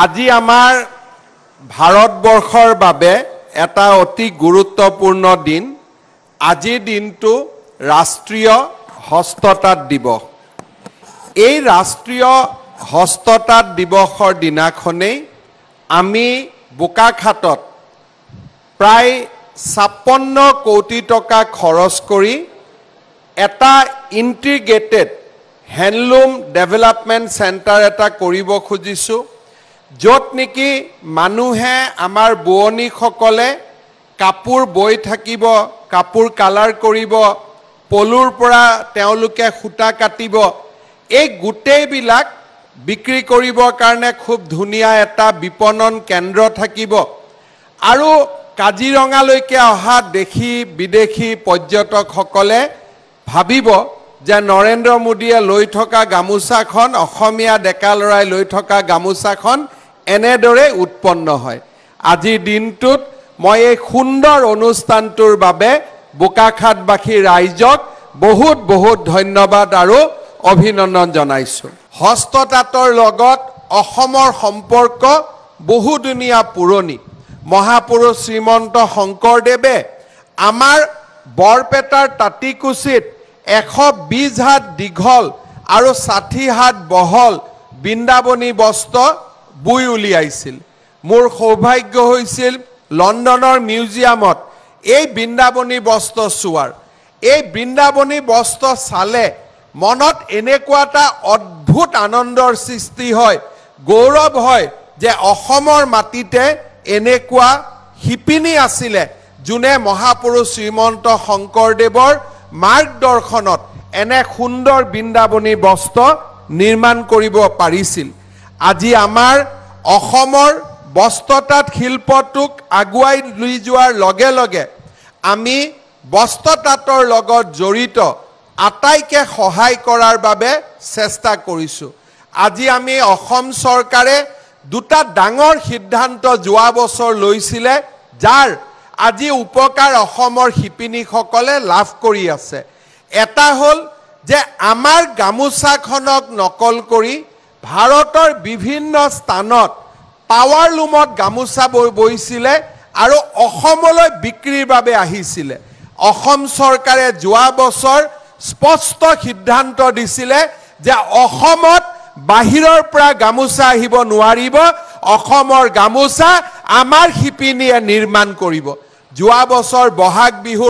আজি আমাৰ ভাৰতবৰ্ষৰ বাবে এটা অতি গুৰুত্বপূৰ্ণ দিন। আজিৰ দিনটো ৰাষ্ট্ৰীয় হস্ততাঁত দিৱস। এই ৰাষ্ট্ৰীয় হস্ততাঁত দিৱসৰ দিনাখনেই আমি বোকাখাতত প্ৰায় 56 কোটি টকা খৰচ কৰি এটা ইণ্টিগ্ৰেটেড হেণ্ডলুম ডেভেলপমেণ্ট চেণ্টাৰ এটা কৰিব খুজিছোঁ, য'ত নেকি মানুহে আমাৰ বোৱনীসকলে কাপোৰ বৈ থাকিব, কাপোৰ কালাৰ কৰিব, পলুৰ পৰা তেওঁলোকে সূতা কাটিব, এই গোটেইবিলাক বিক্ৰী কৰিবৰ কাৰণে খুব ধুনীয়া এটা বিপণন কেন্দ্ৰ থাকিব। আৰু কাজিৰঙালৈকে অহা দেশী বিদেশী পৰ্যটকসকলে ভাবিব যে নৰেন্দ্ৰ মোদীয়ে লৈ থকা গামোচাখন, অসমীয়া ডেকা ল'ৰাই লৈ থকা গামোচাখন এনেদৰে উৎপন্ন হয়। আজিৰ দিনটোত মই এই সুন্দৰ অনুষ্ঠানটোৰ বাবে বোকাখাতবাসী ৰাইজক বহুত বহুত ধন্যবাদ আৰু অভিনন্দন জনাইছোঁ। হস্ততাঁতৰ লগত অসমৰ সম্পৰ্ক বহুদিনীয়া পুৰণি। মহাপুৰুষ শ্ৰীমন্ত শংকৰদেৱে আমাৰ বৰপেটাৰ তাঁতিকুচিত 120 হাত দীঘল আৰু 60 হাত বহল বৃন্দাবনী বস্ত্ৰ বুই উলিয়াইছিল। মোৰ সৌভাগ্য হৈছিল লণ্ডনৰ মিউজিয়ামত এই বৃন্দাবনী বস্ত্ৰ চোৱাৰ। এই বৃন্দাবনী বস্ত্ৰ চালে মনত এনেকুৱা এটা অদ্ভুত আনন্দৰ সৃষ্টি হয়, গৌৰৱ হয় যে অসমৰ মাটিতে এনেকুৱা শিপিনী আছিলে যোনে মহাপুৰুষ শ্ৰীমন্ত শংকৰদেৱৰ মাৰ্গদৰ্শনত এনে সুন্দৰ বৃন্দাবনী বস্ত্ৰ নিৰ্মাণ কৰিব পাৰিছিল। আজি আমাৰ অসমৰ বস্ত্ৰতাঁত শিল্পটোক আগুৱাই লৈ যোৱাৰ লগে লগে আমি বস্ত্ৰতাঁতৰ লগত জড়িত আটাইকে সহায় কৰাৰ বাবে চেষ্টা কৰিছোঁ। আজি আমি অসম চৰকাৰে দুটা ডাঙৰ সিদ্ধান্ত যোৱা বছৰ লৈছিলে, যাৰ আজি উপকাৰ অসমৰ শিপিনীসকলে লাভ কৰি আছে। এটা হ'ল যে আমাৰ গামোচাখনক নকল কৰি ভাৰতৰ বিভিন্ন স্থানত পাৱাৰ লুমত গামোচা বৈছিলে আৰু অসমলৈ বিক্ৰীৰ বাবে আহিছিলে। অসম চৰকাৰে যোৱা বছৰ স্পষ্ট সিদ্ধান্ত দিছিলে যে অসমত বাহিৰৰ পৰা গামোচা আহিব নোৱাৰিব, অসমৰ গামোচা আমাৰ শিপিনীয়ে নিৰ্মাণ কৰিব। যোৱা বছৰ বহাগ বিহু